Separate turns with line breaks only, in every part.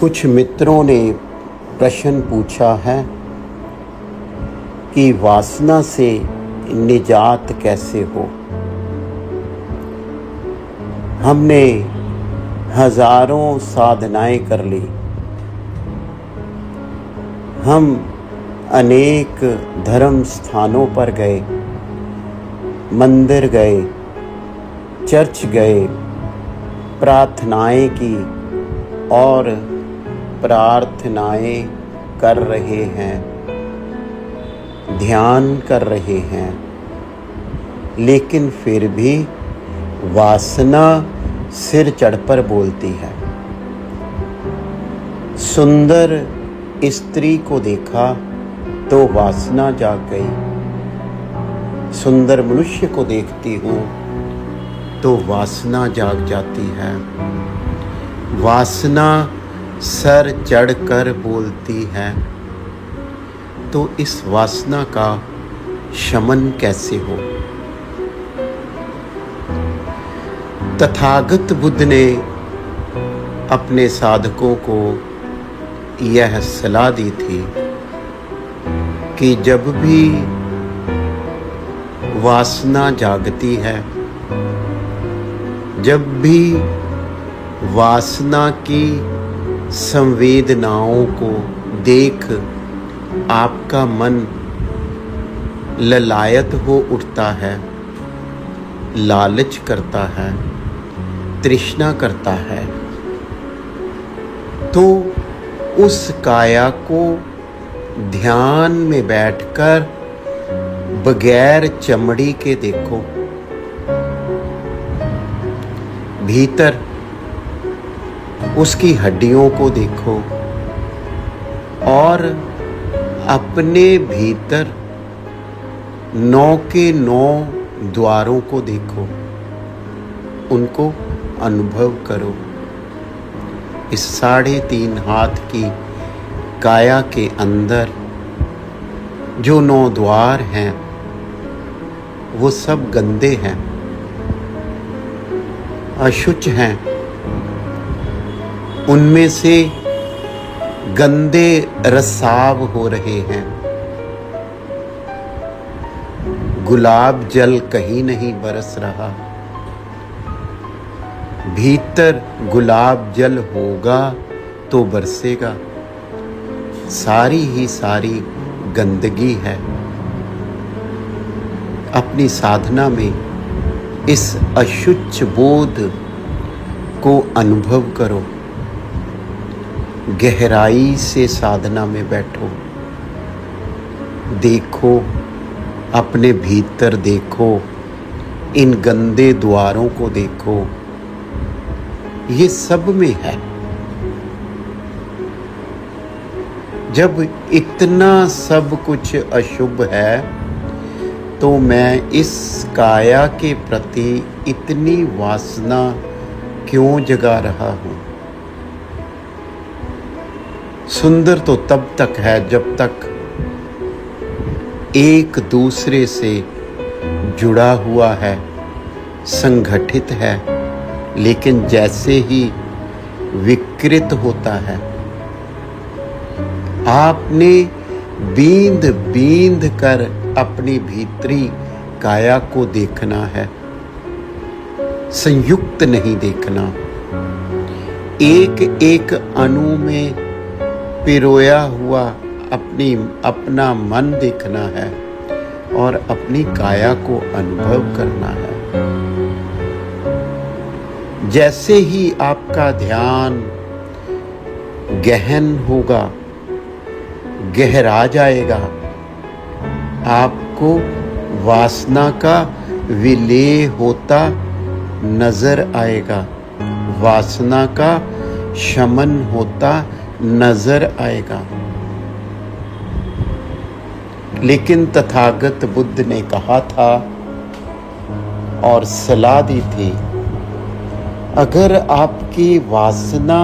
कुछ मित्रों ने प्रश्न पूछा है कि वासना से निजात कैसे हो। हमने हजारों साधनाएं कर ली, हम अनेक धर्म स्थानों पर गए, मंदिर गए, चर्च गए, प्रार्थनाएं की और प्रार्थनाएं कर रहे हैं, ध्यान कर रहे हैं, लेकिन फिर भी वासना सिर चढ़ पर बोलती है। सुंदर स्त्री को देखा तो वासना जाग गई, सुंदर मनुष्य को देखती हूँ तो वासना जाग जाती है। वासना सर चढ़कर बोलती है, तो इस वासना का शमन कैसे हो। तथागत बुद्ध ने अपने साधकों को यह सलाह दी थी कि जब भी वासना जागती है, जब भी वासना की संवेदनाओं को देख आपका मन ललायत हो उठता है, लालच करता है, तृष्णा करता है, तो उस काया को ध्यान में बैठकर बगैर चमड़ी के देखो। भीतर उसकी हड्डियों को देखो और अपने भीतर 9 के 9 द्वारों को देखो, उनको अनुभव करो। इस 3.5 हाथ की काया के अंदर जो 9 द्वार हैं वो सब गंदे हैं, अशुच हैं। उनमें से गंदे रसाव हो रहे हैं। गुलाब जल कहीं नहीं बरस रहा। भीतर गुलाब जल होगा तो बरसेगा। सारी ही सारी गंदगी है। अपनी साधना में इस अशुच बोध को अनुभव करो। गहराई से साधना में बैठो, देखो, अपने भीतर देखो, इन गंदे द्वारों को देखो। ये सब में है। जब इतना सब कुछ अशुभ है तो मैं इस काया के प्रति इतनी वासना क्यों जगा रहा हूँ। सुंदर तो तब तक है जब तक एक दूसरे से जुड़ा हुआ है, संगठित है, लेकिन जैसे ही विकृत होता है, आपने बींद बींद कर अपनी भीतरी काया को देखना है, संयुक्त नहीं देखना। एक एक अणु में पिरोया हुआ अपना मन देखना है और अपनी काया को अनुभव करना है। जैसे ही आपका ध्यान गहन होगा, गहरा जाएगा, आपको वासना का विलय होता नजर आएगा, वासना का शमन होता नजर आएगा। लेकिन तथागत बुद्ध ने कहा था और सलाह दी थी, अगर आपकी वासना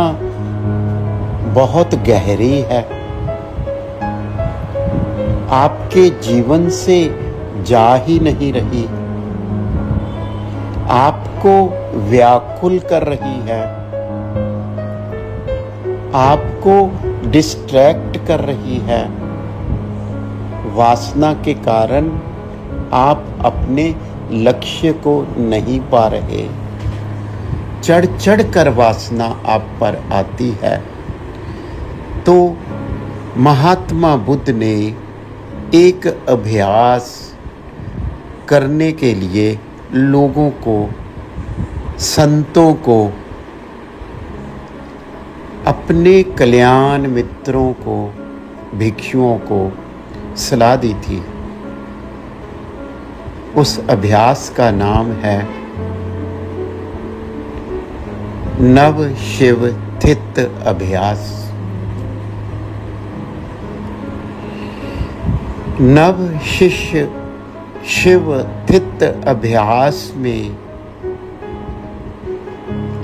बहुत गहरी है, आपके जीवन से जा ही नहीं रही, आपको व्याकुल कर रही है, आपको डिस्ट्रैक्ट कर रही है। वासना के कारण आप अपने लक्ष्य को नहीं पा रहे। चढ़ चढ़ कर वासना आप पर आती है। तो महात्मा बुद्ध ने एक अभ्यास करने के लिए लोगों को, संतों को, अपने कल्याण मित्रों को, भिक्षुओं को सलाह दी थी। उस अभ्यास का नाम है नव शिव स्थित अभ्यास। नव शिष्य शिव स्थित अभ्यास में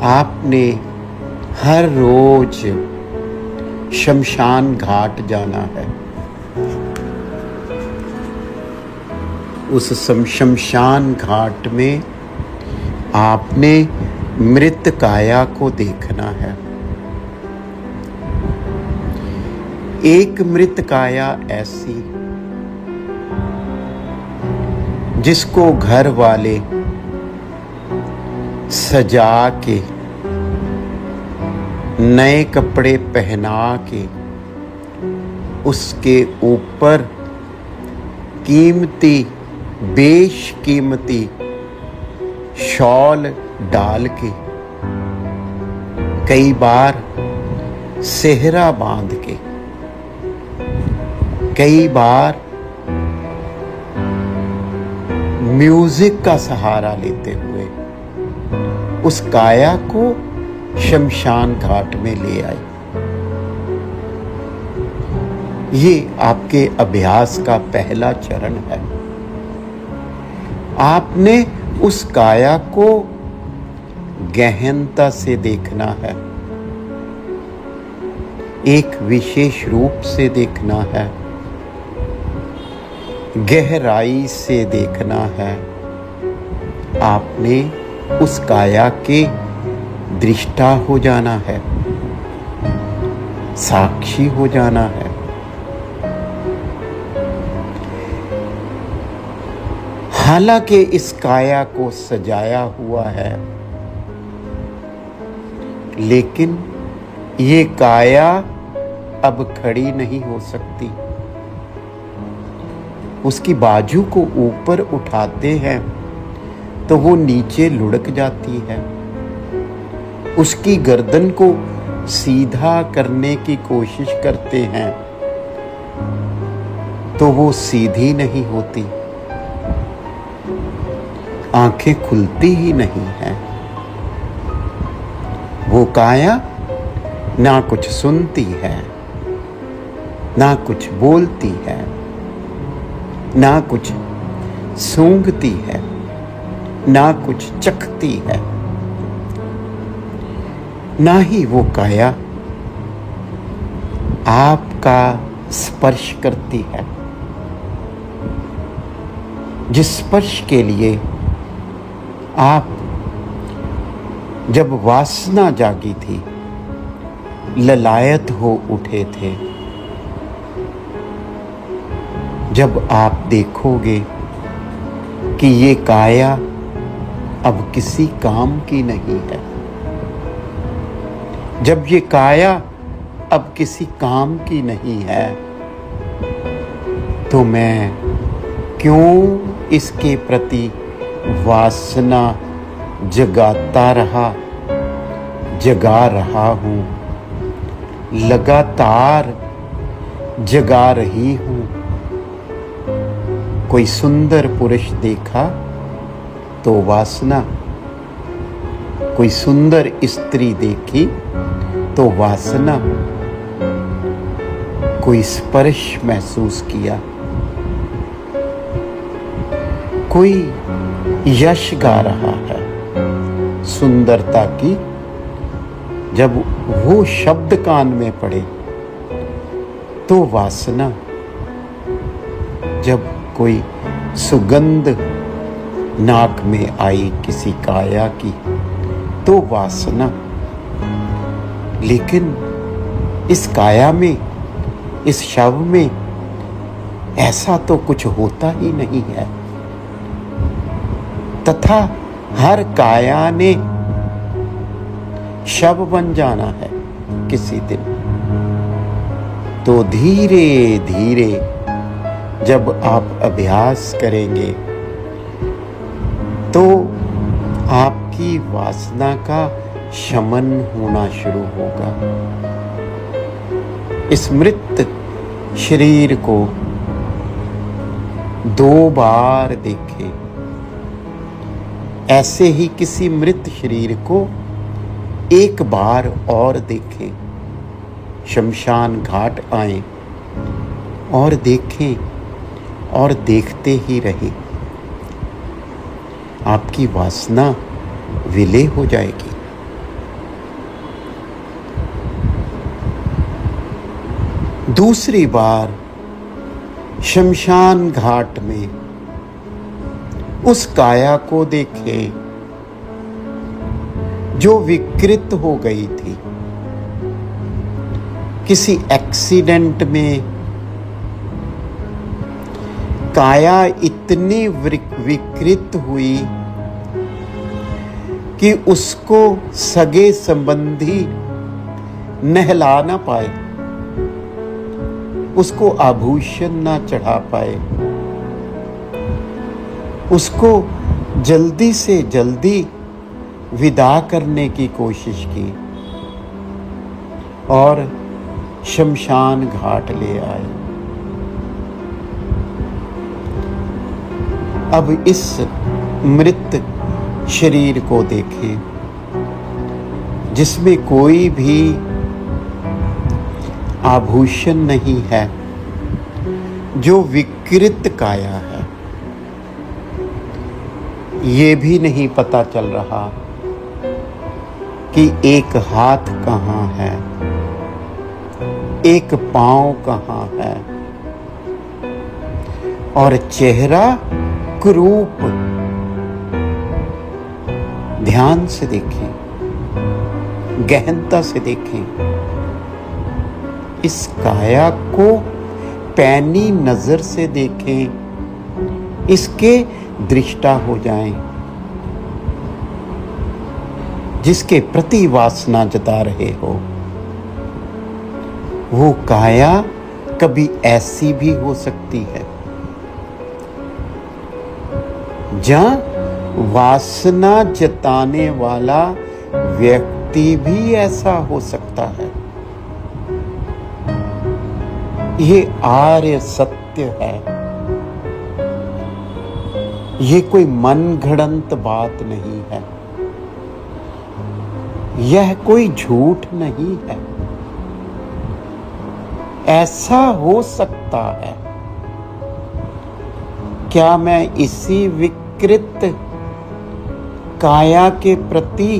आपने हर रोज शमशान घाट जाना है। उस शमशान घाट में आपने मृत काया को देखना है। एक मृत काया ऐसी जिसको घर वाले सजा के, नए कपड़े पहना के, उसके ऊपर कीमती, बेशकीमती शॉल डाल के, कई बार सेहरा बांध के, कई बार म्यूजिक का सहारा लेते हुए उस काया को शमशान घाट में ले आए। ये आपके अभ्यास का पहला चरण है। आपने उस काया को गहनता से देखना है, एक विशेष रूप से देखना है, गहराई से देखना है। आपने उस काया के दृष्टा हो जाना है, साक्षी हो जाना है। हालांकि इस काया को सजाया हुआ है, लेकिन ये काया अब खड़ी नहीं हो सकती। उसकी बाजू को ऊपर उठाते हैं तो वो नीचे लुढ़क जाती है। उसकी गर्दन को सीधा करने की कोशिश करते हैं तो वो सीधी नहीं होती, आंखें खुलती ही नहीं हैं। वो काया ना कुछ सुनती है, ना कुछ बोलती है, ना कुछ सूंघती है, ना कुछ चखती है, ना ही वो काया आपका स्पर्श करती है, जिस स्पर्श के लिए आप जब वासना जागी थी, ललायत हो उठे थे। जब आप देखोगे कि ये काया अब किसी काम की नहीं है, जब ये काया अब किसी काम की नहीं है, तो मैं क्यों इसके प्रति वासना जगा रहा हूं, लगातार जगा रही हूं। कोई सुंदर पुरुष देखा तो वासना, कोई सुंदर स्त्री देखी तो वासना, कोई स्पर्श महसूस किया, कोई यश गा रहा है सुंदरता की, जब वो शब्द कान में पड़े तो वासना, जब कोई सुगंध नाक में आई किसी काया की तो वासना। लेकिन इस काया में, इस शव में ऐसा तो कुछ होता ही नहीं है, तथा हर काया ने शव बन जाना है किसी दिन। तो धीरे धीरे जब आप अभ्यास करेंगे तो आपकी वासना का शमन होना शुरू होगा। इस मृत शरीर को 2 बार देखें। ऐसे ही किसी मृत शरीर को 1 बार और देखें। शमशान घाट आए और देखें और देखते ही रहे। आपकी वासना विलय हो जाएगी। दूसरी बार शमशान घाट में उस काया को देखें जो विकृत हो गई थी। किसी एक्सीडेंट में काया इतनी विकृत हुई कि उसको सगे संबंधी नहला ना पाए, उसको आभूषण ना चढ़ा पाए, उसको जल्दी से जल्दी विदा करने की कोशिश की और शमशान घाट ले आए। अब इस मृत शरीर को देखें जिसमें कोई भी आभूषण नहीं है, जो विकृत काया है। ये भी नहीं पता चल रहा कि एक हाथ कहाँ है, एक पांव कहाँ है, और चेहरा कुरूप। ध्यान से देखें, गहनता से देखें। इस काया को पैनी नजर से देखें, इसके दृष्टा हो जाएं। जिसके प्रति वासना जता रहे हो, वो काया कभी ऐसी भी हो सकती है। जहां वासना जताने वाला व्यक्ति भी ऐसा हो सकता है। ये आर्य सत्य है। ये कोई मन घड़ंत बात नहीं है। यह कोई झूठ नहीं है। ऐसा हो सकता है। क्या मैं इसी विकृत काया के प्रति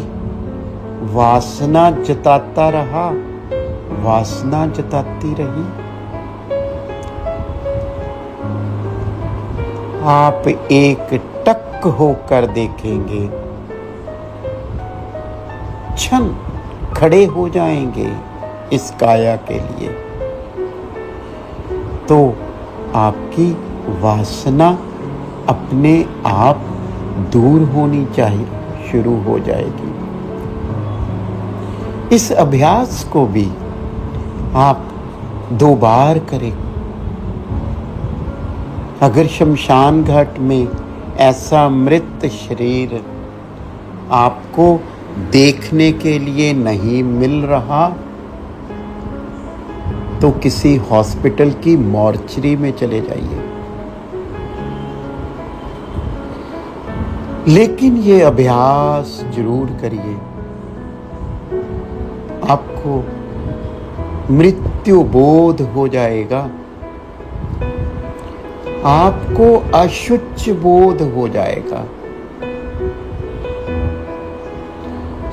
वासना जताता रहा, वासना जताती रही? आप एक टक होकर देखेंगे, क्षण खड़े हो जाएंगे इस काया के लिए, तो आपकी वासना अपने आप दूर होनी चाहिए, शुरू हो जाएगी। इस अभ्यास को भी आप 2 बार करें। अगर शमशान घाट में ऐसा मृत शरीर आपको देखने के लिए नहीं मिल रहा, तो किसी हॉस्पिटल की मॉर्चरी में चले जाइए। लेकिन ये अभ्यास जरूर करिए। आपको मृत्यु बोध हो जाएगा, आपको अशुच बोध हो जाएगा।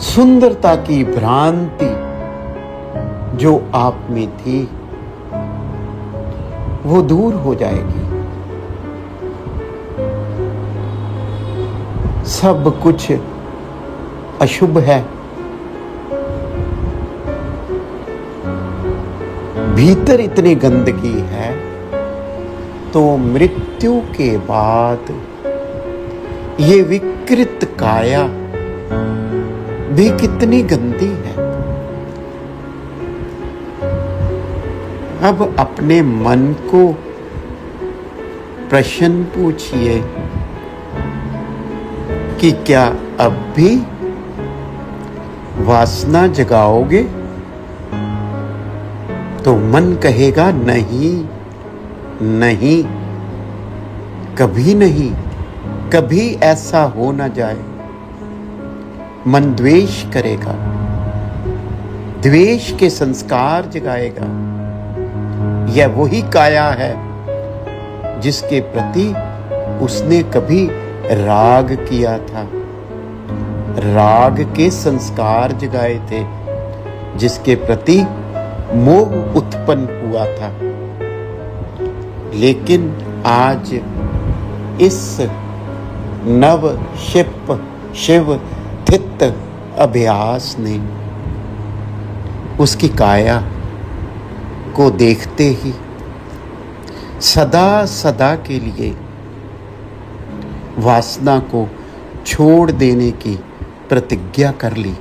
सुंदरता की भ्रांति जो आप में थी वो दूर हो जाएगी। सब कुछ अशुभ है, भीतर इतनी गंदगी है, तो मृत्यु के बाद ये विकृत काया भी कितनी गंदी है। अब अपने मन को प्रश्न पूछिए कि क्या अब भी वासना जगाओगे? तो मन कहेगा नहीं, नहीं, कभी नहीं, कभी ऐसा हो ना जाए। मन द्वेष करेगा, द्वेष के संस्कार जगाएगा। यह वही काया है जिसके प्रति उसने कभी राग किया था, राग के संस्कार जगाए थे, जिसके प्रति मोह उत्पन्न हुआ था। लेकिन आज इस नव शिव थित अभ्यास ने उसकी काया को देखते ही सदा सदा के लिए वासना को छोड़ देने की प्रतिज्ञा कर ली।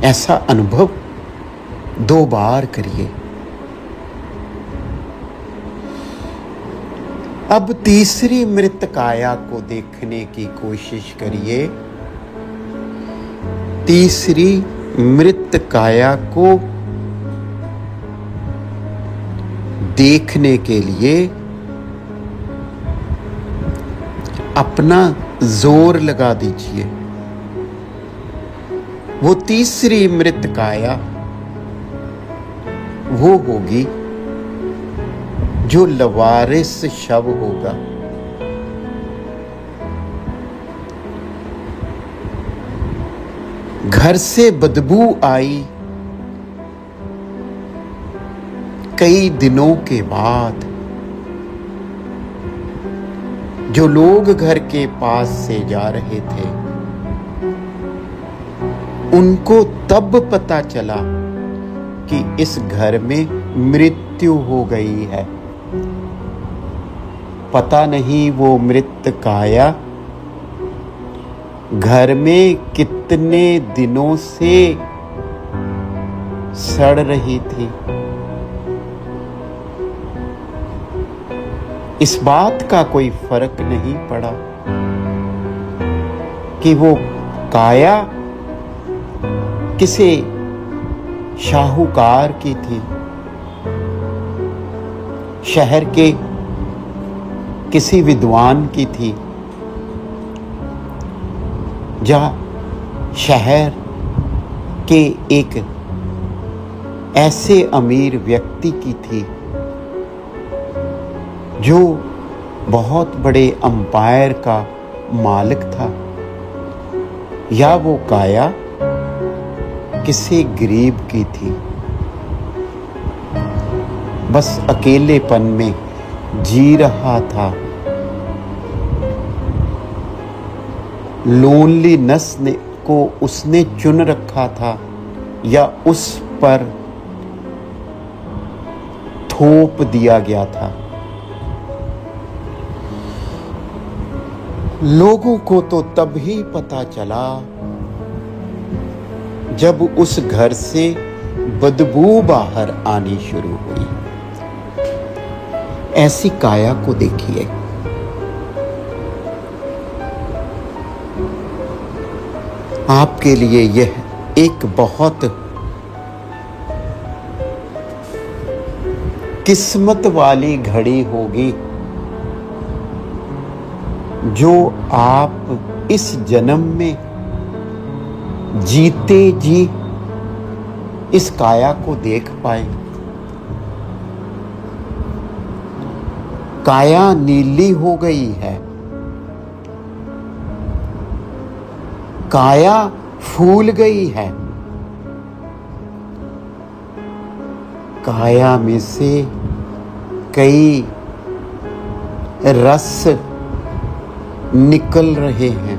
ऐसा अनुभव 2 बार करिए। अब तीसरी मृत काया को देखने की कोशिश करिए। तीसरी मृत काया को देखने के लिए अपना जोर लगा दीजिए। वो तीसरी मृत काया वो होगी जो लवारिस शव होगा। घर से बदबू आई कई दिनों के बाद। जो लोग घर के पास से जा रहे थे, उनको तब पता चला कि इस घर में मृत्यु हो गई है। पता नहीं वो मृत काया घर में कितने दिनों से सड़ रही थी। इस बात का कोई फर्क नहीं पड़ा कि वो काया किसी शाहूकार की थी, शहर के किसी विद्वान की थी, या शहर के एक ऐसे अमीर व्यक्ति की थी जो बहुत बड़े अंपायर का मालिक था, या वो काया किसी गरीब की थी। बस अकेलेपन में जी रहा था। लोनलीनेस को उसने चुन रखा था, या उस पर थोप दिया गया था। लोगों को तो तब ही पता चला जब उस घर से बदबू बाहर आनी शुरू हुई। ऐसी काया को देखिए। आपके लिए यह एक बहुत किस्मत वाली घड़ी होगी जो आप इस जन्म में जीते जी इस काया को देख पाए। काया नीली हो गई है, काया फूल गई है, काया में से कई रस निकल रहे हैं,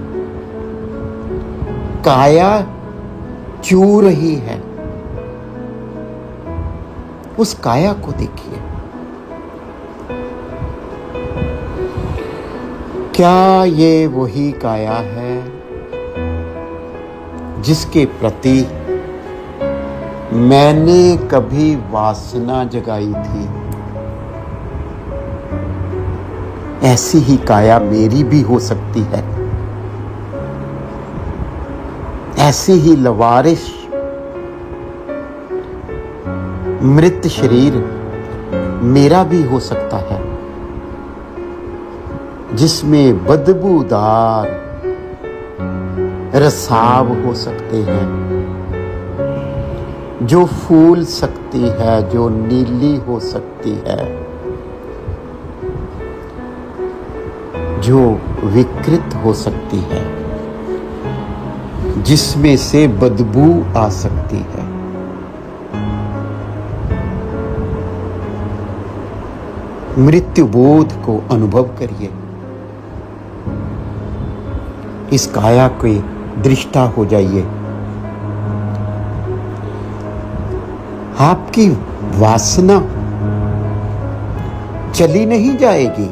काया चू रही है, उस काया को देखिए। क्या ये वही काया है जिसके प्रति मैंने कभी वासना जगाई थी? ऐसी ही काया मेरी भी हो सकती है। ऐसी ही लवारिश मृत शरीर मेरा भी हो सकता है, जिसमें बदबूदार रसाव हो सकते हैं, जो फूल सकती है, जो नीली हो सकती है, जो विकृत हो सकती है, जिसमें से बदबू आ सकती है। मृत्यु बोध को अनुभव करिए। इस काया के दृष्टा हो जाइए। आपकी वासना चली नहीं जाएगी,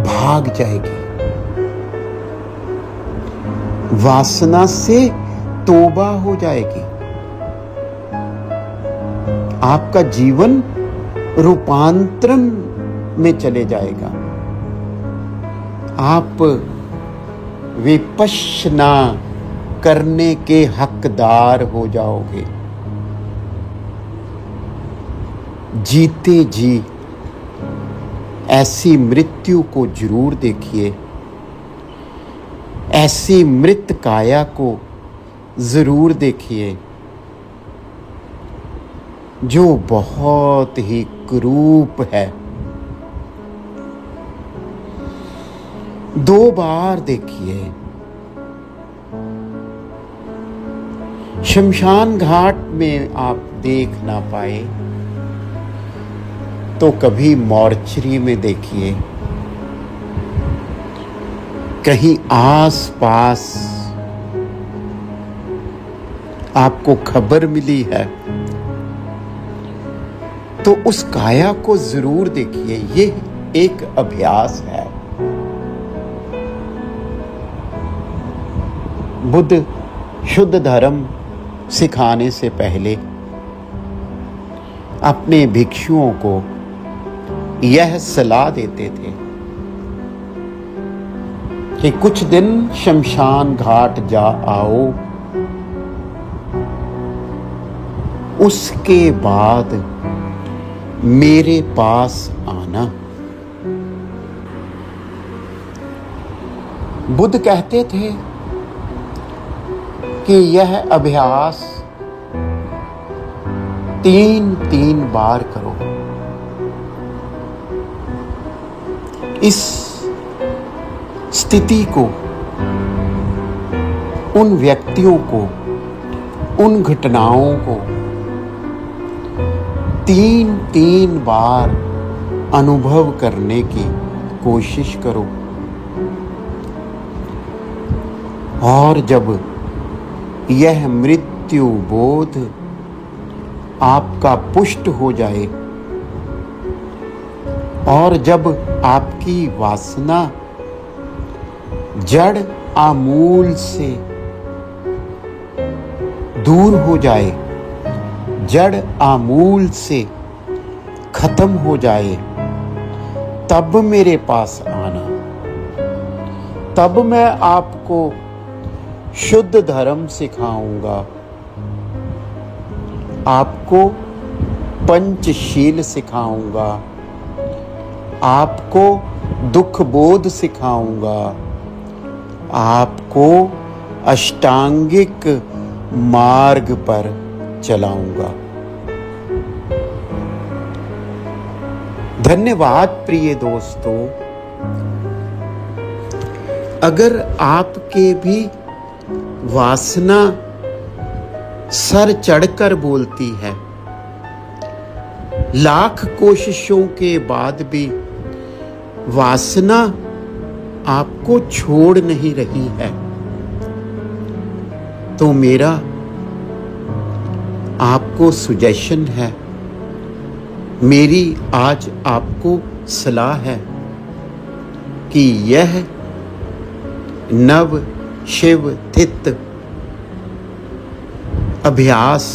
भाग जाएगी। वासना से तौबा हो जाएगी। आपका जीवन रूपांतरण में चले जाएगा। आप विपश्यना करने के हकदार हो जाओगे। जीते जी ऐसी मृत्यु को जरूर देखिए। ऐसी मृत काया को जरूर देखिए, जो बहुत ही कुरूप है। 2 बार देखिए। शमशान घाट में आप देख ना पाए तो कभी मॉर्चरी में देखिए। कहीं आस पास आपको खबर मिली है तो उस काया को जरूर देखिए। ये एक अभ्यास है। बुद्ध शुद्ध धर्म सिखाने से पहले अपने भिक्षुओं को यह सलाह देते थे कि कुछ दिन शमशान घाट जा आओ, उसके बाद मेरे पास आना। बुद्ध कहते थे कि यह अभ्यास 3 बार करो। इस स्थिति को, उन व्यक्तियों को, उन घटनाओं को 3 बार अनुभव करने की कोशिश करो। और जब यह मृत्यु बोध आपका पुष्ट हो जाए और जब आपकी वासना जड़ आमूल से दूर हो जाए, जड़ आमूल से खत्म हो जाए, तब मेरे पास आना। तब मैं आपको शुद्ध धर्म सिखाऊंगा, आपको पंचशील सिखाऊंगा, आपको दुख बोध सिखाऊंगा, आपको अष्टांगिक मार्ग पर चलाऊंगा। धन्यवाद प्रिय दोस्तों। अगर आपके भी वासना सर चढ़कर बोलती है, लाख कोशिशों के बाद भी वासना आपको छोड़ नहीं रही है, तो मेरा आपको सजेशन है मेरी आज आपको सलाह है कि यह नव शिव थित अभ्यास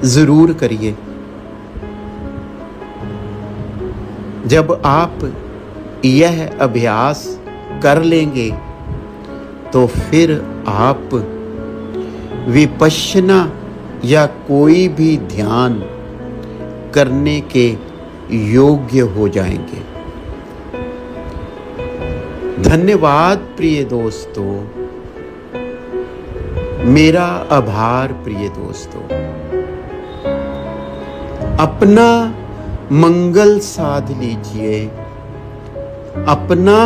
जरूर करिए। जब आप यह अभ्यास कर लेंगे तो फिर आप विपश्यना या कोई भी ध्यान करने के योग्य हो जाएंगे। धन्यवाद प्रिय दोस्तों, मेरा आभार प्रिय दोस्तों। अपना मंगल साध लीजिए, अपना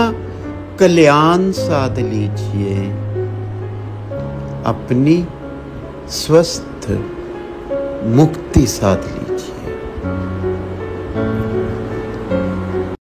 कल्याण साध लीजिए, अपनी स्वस्थ मुक्ति साध लीजिए।